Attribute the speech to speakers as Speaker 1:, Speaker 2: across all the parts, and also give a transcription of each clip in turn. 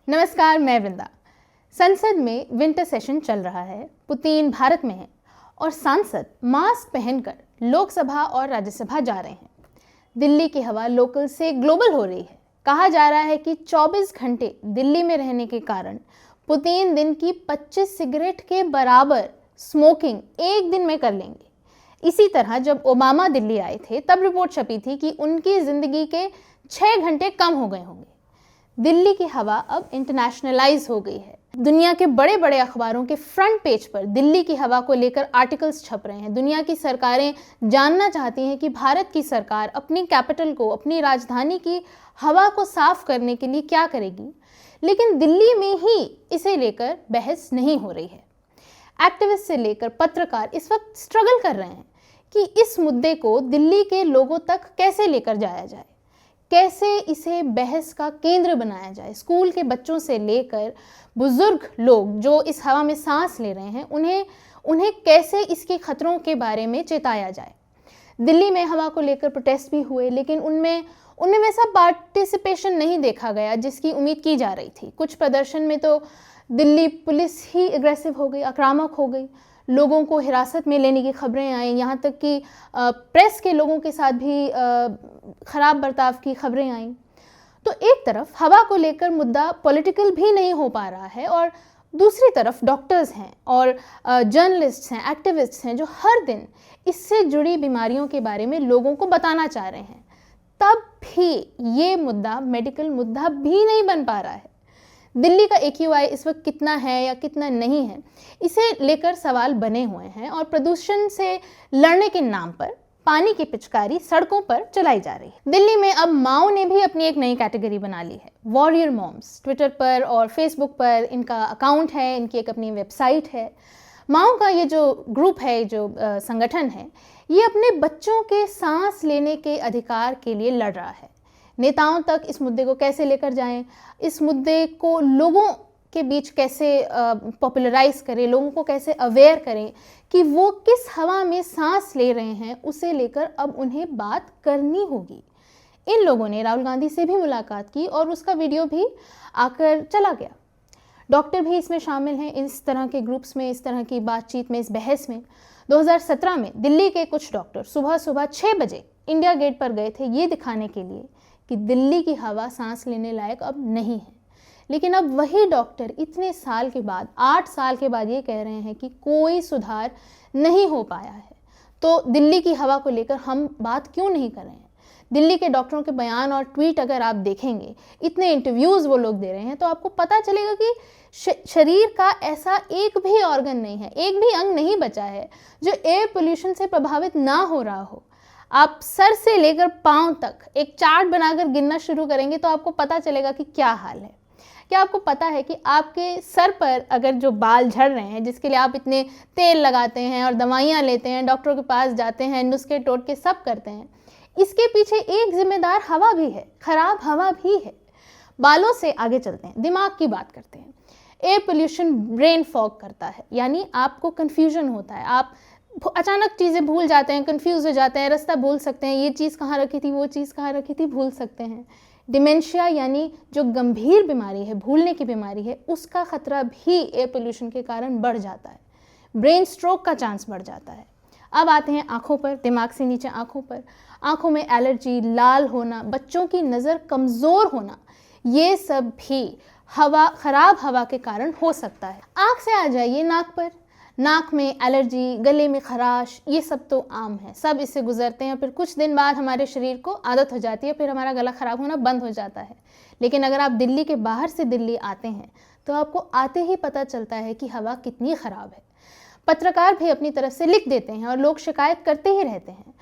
Speaker 1: नमस्कार, मैं वृंदा। संसद में विंटर सेशन चल रहा है, पुतिन भारत में है और सांसद मास्क पहनकर लोकसभा और राज्यसभा जा रहे हैं। दिल्ली की हवा लोकल से ग्लोबल हो रही है। कहा जा रहा है कि 24 घंटे दिल्ली में रहने के कारण पुतिन दिन की 25 सिगरेट के बराबर स्मोकिंग एक दिन में कर लेंगे। इसी तरह जब ओबामा दिल्ली आए थे तब रिपोर्ट छपी थी कि उनकी जिंदगी के 6 घंटे कम हो गए होंगे। दिल्ली की हवा अब इंटरनेशनलाइज हो गई है। दुनिया के बड़े बड़े अखबारों के फ्रंट पेज पर दिल्ली की हवा को लेकर आर्टिकल्स छप रहे हैं। दुनिया की सरकारें जानना चाहती हैं कि भारत की सरकार अपनी कैपिटल को, अपनी राजधानी की हवा को साफ करने के लिए क्या करेगी, लेकिन दिल्ली में ही इसे लेकर बहस नहीं हो रही है। एक्टिविस्ट से लेकर पत्रकार इस वक्त स्ट्रगल कर रहे हैं कि इस मुद्दे को दिल्ली के लोगों तक कैसे लेकर जाया जाए, कैसे इसे बहस का केंद्र बनाया जाए। स्कूल के बच्चों से लेकर बुजुर्ग लोग जो इस हवा में सांस ले रहे हैं, उन्हें कैसे इसके खतरों के बारे में चेताया जाए। दिल्ली में हवा को लेकर प्रोटेस्ट भी हुए, लेकिन उनमें वैसा पार्टिसिपेशन नहीं देखा गया जिसकी उम्मीद की जा रही थी। कुछ प्रदर्शन में तो दिल्ली पुलिस ही एग्रेसिव हो गई, आक्रामक हो गई, लोगों को हिरासत में लेने की खबरें आई, यहाँ तक कि प्रेस के लोगों के साथ भी खराब बर्ताव की खबरें आईं। तो एक तरफ हवा को लेकर मुद्दा पॉलिटिकल भी नहीं हो पा रहा है और दूसरी तरफ डॉक्टर्स हैं और जर्नलिस्ट्स हैं, एक्टिविस्ट्स हैं जो हर दिन इससे जुड़ी बीमारियों के बारे में लोगों को बताना चाह रहे हैं। तब भी ये मुद्दा मेडिकल मुद्दा भी नहीं बन पा रहा है। दिल्ली का AQI इस वक्त कितना है या कितना नहीं है, इसे लेकर सवाल बने हुए हैं और प्रदूषण से लड़ने के नाम पर पानी की पिचकारी सड़कों पर चलाई जा रही है। दिल्ली में अब माओ ने भी अपनी एक नई कैटेगरी बना ली है, वॉरियर मॉम्स। ट्विटर पर और फेसबुक पर इनका अकाउंट है, इनकी एक अपनी वेबसाइट है। माओ का ये जो ग्रुप है, जो संगठन है, ये अपने बच्चों के सांस लेने के अधिकार के लिए लड़ रहा है। नेताओं तक इस मुद्दे को कैसे लेकर जाएं, इस मुद्दे को लोगों के बीच कैसे पॉपुलराइज करें, लोगों को कैसे अवेयर करें कि वो किस हवा में सांस ले रहे हैं, उसे लेकर अब उन्हें बात करनी होगी। इन लोगों ने राहुल गांधी से भी मुलाकात की और उसका वीडियो भी आकर चला गया। डॉक्टर भी इसमें शामिल हैं, इस तरह के ग्रुप्स में, इस तरह की बातचीत में, इस बहस में। 2017 में दिल्ली के कुछ डॉक्टर सुबह 6 बजे इंडिया गेट पर गए थे ये दिखाने के लिए कि दिल्ली की हवा सांस लेने लायक अब नहीं है। लेकिन अब वही डॉक्टर इतने साल के बाद, 8 साल के बाद, ये कह रहे हैं कि कोई सुधार नहीं हो पाया है। तो दिल्ली की हवा को लेकर हम बात क्यों नहीं कर रहे हैं? दिल्ली के डॉक्टरों के बयान और ट्वीट अगर आप देखेंगे, इतने इंटरव्यूज़ वो लोग दे रहे हैं, तो आपको पता चलेगा कि शरीर का ऐसा एक भी ऑर्गन नहीं है, एक भी अंग नहीं बचा है जो एयर पोल्यूशन से प्रभावित ना हो रहा हो। आप सर से लेकर पांव तक एक चार्ट बनाकर गिनना शुरू करेंगे तो आपको पता चलेगा कि क्या हाल है। क्या आपको पता है कि आपके सर पर अगर जो बाल झड़ रहे हैं, जिसके लिए आप इतने तेल लगाते हैं और दवाइयाँ लेते हैं, डॉक्टरों के पास जाते हैं, नुस्खे टोटके सब करते हैं, इसके पीछे एक जिम्मेदार हवा भी है, खराब हवा भी है। बालों से आगे चलते हैं, दिमाग की बात करते हैं। एयर पोल्यूशन ब्रेन फॉग करता है, यानी आपको कन्फ्यूजन होता है, आप अचानक चीज़ें भूल जाते हैं, कंफ्यूज हो जाते हैं, रास्ता भूल सकते हैं, ये चीज़ कहाँ रखी थी, वो चीज़ कहाँ रखी थी, भूल सकते हैं। डिमेंशिया यानी जो गंभीर बीमारी है, भूलने की बीमारी है, उसका खतरा भी एयर पोल्यूशन के कारण बढ़ जाता है। ब्रेन स्ट्रोक का चांस बढ़ जाता है। अब आते हैं आँखों पर, दिमाग से नीचे आँखों पर। आँखों में एलर्जी, लाल होना, बच्चों की नज़र कमज़ोर होना, ये सब भी खराब हवा के कारण हो सकता है। आँख से आ जाइए नाक पर। नाक में एलर्जी, गले में खराश, ये सब तो आम है, सब इससे गुजरते हैं। फिर कुछ दिन बाद हमारे शरीर को आदत हो जाती है, फिर हमारा गला ख़राब होना बंद हो जाता है। लेकिन अगर आप दिल्ली के बाहर से दिल्ली आते हैं तो आपको आते ही पता चलता है कि हवा कितनी ख़राब है। पत्रकार भी अपनी तरफ से लिख देते हैं और लोग शिकायत करते ही रहते हैं।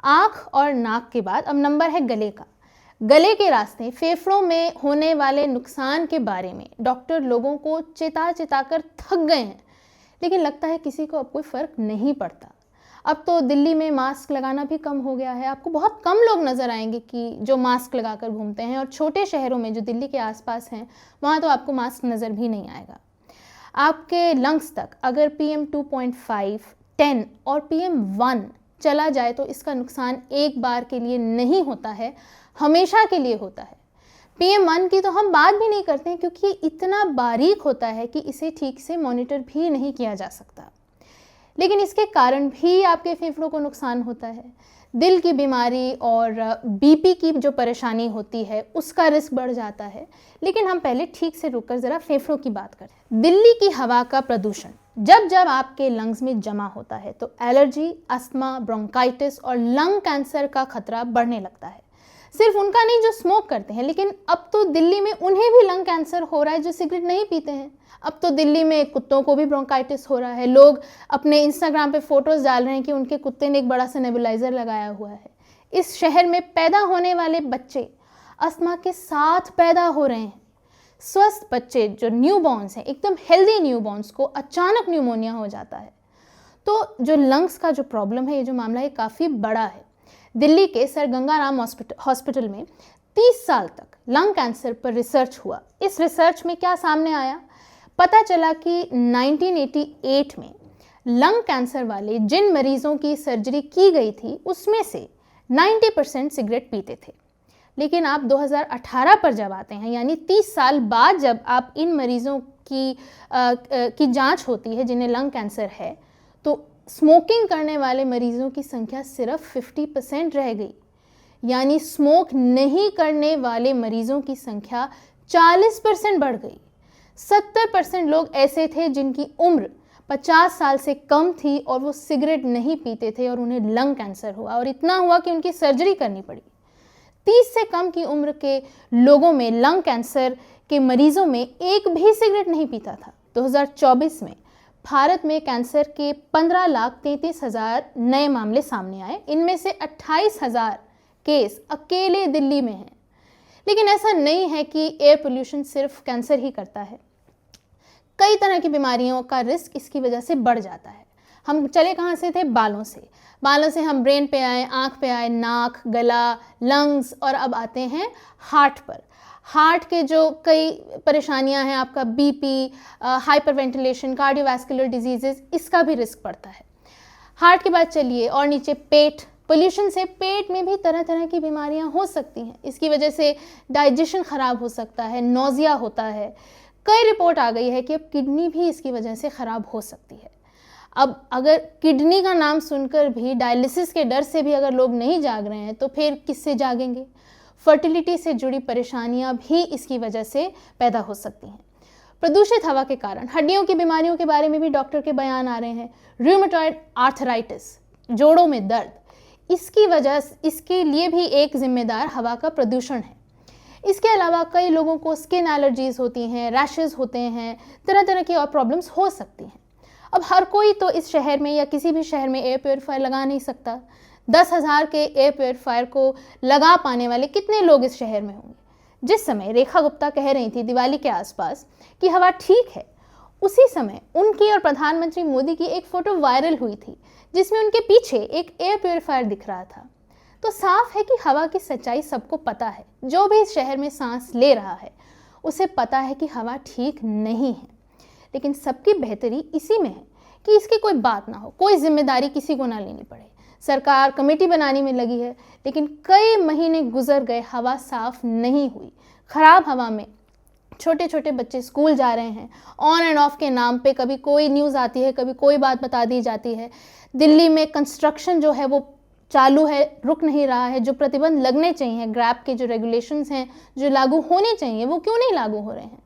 Speaker 1: आँख और नाक के बाद अब नंबर है गले का। गले के रास्ते, फेफड़ों में होने वाले नुकसान के बारे में डॉक्टर लोगों को चिता कर थक गए हैं, लेकिन लगता है किसी को अब कोई फ़र्क नहीं पड़ता। अब तो दिल्ली में मास्क लगाना भी कम हो गया है। आपको बहुत कम लोग नज़र आएंगे कि जो मास्क लगाकर घूमते हैं, और छोटे शहरों में जो दिल्ली के आसपास हैं वहाँ तो आपको मास्क नज़र भी नहीं आएगा। आपके लंग्स तक अगर PM 2.5, 10 और PM 1 चला जाए तो इसका नुकसान एक बार के लिए नहीं होता है, हमेशा के लिए होता है। PM1 की तो हम बात भी नहीं करते हैं, क्योंकि ये इतना बारीक होता है कि इसे ठीक से मॉनिटर भी नहीं किया जा सकता। लेकिन इसके कारण भी आपके फेफड़ों को नुकसान होता है। दिल की बीमारी और BP की जो परेशानी होती है उसका रिस्क बढ़ जाता है। लेकिन हम पहले ठीक से रुककर ज़रा फेफड़ों की बात करें। दिल्ली की हवा का प्रदूषण जब जब आपके लंग्स में जमा होता है तो एलर्जी, अस्थमा, ब्रोंकाइटिस और लंग कैंसर का खतरा बढ़ने लगता है। सिर्फ उनका नहीं जो स्मोक करते हैं, लेकिन अब तो दिल्ली में उन्हें भी लंग कैंसर हो रहा है जो सिगरेट नहीं पीते हैं। अब तो दिल्ली में कुत्तों को भी ब्रोंकाइटिस हो रहा है। लोग अपने इंस्टाग्राम पे फोटोज़ डाल रहे हैं कि उनके कुत्ते ने एक बड़ा सा नेबुलाइजर लगाया हुआ है। इस शहर में पैदा होने वाले बच्चे अस्थमा के साथ पैदा हो रहे हैं। स्वस्थ बच्चे जो न्यूबॉर्न्स हैं, एकदम हेल्दी न्यूबॉर्न्स को अचानक न्यूमोनिया हो जाता है। तो जो लंग्स का जो प्रॉब्लम है, ये जो मामला है, काफ़ी बड़ा है। दिल्ली के सर गंगाराम हॉस्पिटल में 30 साल तक लंग कैंसर पर रिसर्च हुआ। इस रिसर्च में क्या सामने आया? पता चला कि 1988 में लंग कैंसर वाले जिन मरीजों की सर्जरी की गई थी उसमें से 90% सिगरेट पीते थे। लेकिन आप 2018 पर जब आते हैं, यानी 30 साल बाद जब आप इन मरीजों की जांच होती है जिन्हें लंग कैंसर है, तो स्मोकिंग करने वाले मरीजों की संख्या सिर्फ 50% रह गई। यानी स्मोक नहीं करने वाले मरीजों की संख्या 40% बढ़ गई। 70% लोग ऐसे थे जिनकी उम्र 50 साल से कम थी और वो सिगरेट नहीं पीते थे और उन्हें लंग कैंसर हुआ, और इतना हुआ कि उनकी सर्जरी करनी पड़ी। 30 से कम की उम्र के लोगों में लंग कैंसर के मरीजों में एक भी सिगरेट नहीं पीता था। 2024 में भारत में कैंसर के 15,33,000 नए मामले सामने आए। इनमें से 28,000 केस अकेले दिल्ली में हैं। लेकिन ऐसा नहीं है कि एयर पोल्यूशन सिर्फ कैंसर ही करता है। कई तरह की बीमारियों का रिस्क इसकी वजह से बढ़ जाता है। हम चले कहाँ से थे? बालों से। बालों से हम ब्रेन पे आए, आँख पे आए, नाक, गला, लंग्स, और अब आते हैं हार्ट पर। हार्ट के जो कई परेशानियां हैं, आपका BP, हाइपरवेंटिलेशन, कार्डियोवैस्कुलर डिजीजेस, इसका भी रिस्क पड़ता है। हार्ट के बाद चलिए और नीचे पेट। पोल्यूशन से पेट में भी तरह तरह की बीमारियां हो सकती हैं। इसकी वजह से डाइजेशन ख़राब हो सकता है, नोज़िया होता है। कई रिपोर्ट आ गई है कि अब किडनी भी इसकी वजह से ख़राब हो सकती है। अब अगर किडनी का नाम सुनकर भी, डायलिसिस के डर से भी अगर लोग नहीं जाग रहे हैं, तो फिर किससे जागेंगे? फर्टिलिटी से जुड़ी परेशानियां भी इसकी वजह से पैदा हो सकती हैं। प्रदूषित हवा के कारण हड्डियों की बीमारियों के बारे में भी डॉक्टर के बयान आ रहे हैं। रूमेटॉइड आर्थराइटिस, जोड़ों में दर्द, इसके लिए भी एक जिम्मेदार हवा का प्रदूषण है। इसके अलावा कई लोगों को स्किन एलर्जीज होती हैं, रैशेज होते हैं, तरह तरह की और प्रॉब्लम्स हो सकती हैं। अब हर कोई तो इस शहर में या किसी भी शहर में एयर प्योरीफायर लगा नहीं सकता। 10,000 के एयर प्योरीफायर को लगा पाने वाले कितने लोग इस शहर में होंगे? जिस समय रेखा गुप्ता कह रही थी दिवाली के आसपास कि हवा ठीक है, उसी समय उनकी और प्रधानमंत्री मोदी की एक फ़ोटो वायरल हुई थी जिसमें उनके पीछे एक एयर प्योरीफायर दिख रहा था। तो साफ है कि हवा की सच्चाई सबको पता है। जो भी इस शहर में सांस ले रहा है उसे पता है कि हवा ठीक नहीं है। लेकिन सबकी बेहतरी इसी में है कि इसकी कोई बात ना हो, कोई जिम्मेदारी किसी को ना लेनी पड़े। सरकार कमेटी बनाने में लगी है, लेकिन कई महीने गुजर गए, हवा साफ नहीं हुई। खराब हवा में छोटे छोटे बच्चे स्कूल जा रहे हैं। ऑन एंड ऑफ के नाम पे कभी कोई न्यूज़ आती है, कभी कोई बात बता दी जाती है। दिल्ली में कंस्ट्रक्शन जो है वो चालू है, रुक नहीं रहा है। जो प्रतिबंध लगने चाहिए, ग्रैब के जो रेगुलेशंस हैं जो लागू होने चाहिए, वो क्यों नहीं लागू हो रहे हैं?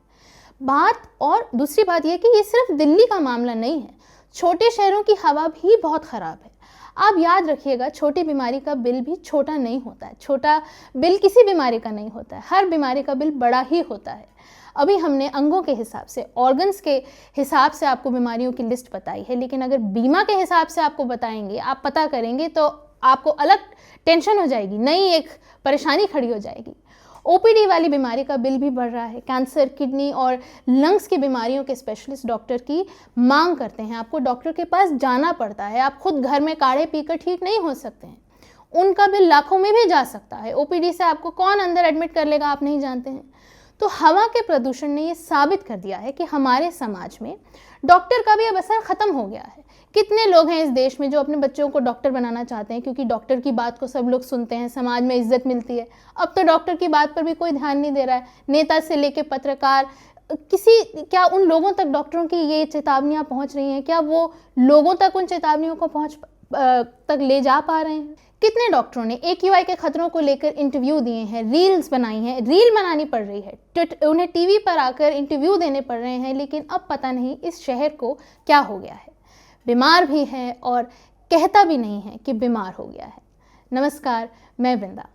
Speaker 1: और दूसरी बात यह कि ये सिर्फ दिल्ली का मामला नहीं है, छोटे शहरों की हवा भी बहुत ख़राब है। आप याद रखिएगा, छोटी बीमारी का बिल भी छोटा नहीं होता है। छोटा बिल किसी बीमारी का नहीं होता है, हर बीमारी का बिल बड़ा ही होता है। अभी हमने अंगों के हिसाब से, ऑर्गन्स के हिसाब से आपको बीमारियों की लिस्ट बताई है, लेकिन अगर बीमा के हिसाब से आपको बताएंगे, आप पता करेंगे, तो आपको अलग टेंशन हो जाएगी, नई एक परेशानी खड़ी हो जाएगी। OPD वाली बीमारी का बिल भी बढ़ रहा है। कैंसर, किडनी और लंग्स की बीमारियों के स्पेशलिस्ट डॉक्टर की मांग करते हैं। आपको डॉक्टर के पास जाना पड़ता है, आप खुद घर में काढ़े पीकर ठीक नहीं हो सकते हैं। उनका बिल लाखों में भी जा सकता है। OPD से आपको कौन अंदर एडमिट कर लेगा आप नहीं जानते हैं। तो हवा के प्रदूषण ने ये साबित कर दिया है कि हमारे समाज में डॉक्टर का भी अब असर खत्म हो गया है। कितने लोग हैं इस देश में जो अपने बच्चों को डॉक्टर बनाना चाहते हैं, क्योंकि डॉक्टर की बात को सब लोग सुनते हैं, समाज में इज्जत मिलती है। अब तो डॉक्टर की बात पर भी कोई ध्यान नहीं दे रहा है। नेता से लेके पत्रकार, क्या उन लोगों तक डॉक्टरों की ये चेतावनियां पहुंच रही हैं? क्या वो लोगों तक उन चेतावनियों को तक ले जा पा रहे हैं? कितने डॉक्टरों ने AQI के खतरों को लेकर इंटरव्यू दिए हैं, रील्स बनाई हैं, रील बनानी पड़ रही है, उन्हें टीवी पर आकर इंटरव्यू देने पड़ रहे हैं, लेकिन अब पता नहीं इस शहर को क्या हो गया है। बीमार भी है और कहता भी नहीं है कि बीमार हो गया है। नमस्कार, मैं वृंदा।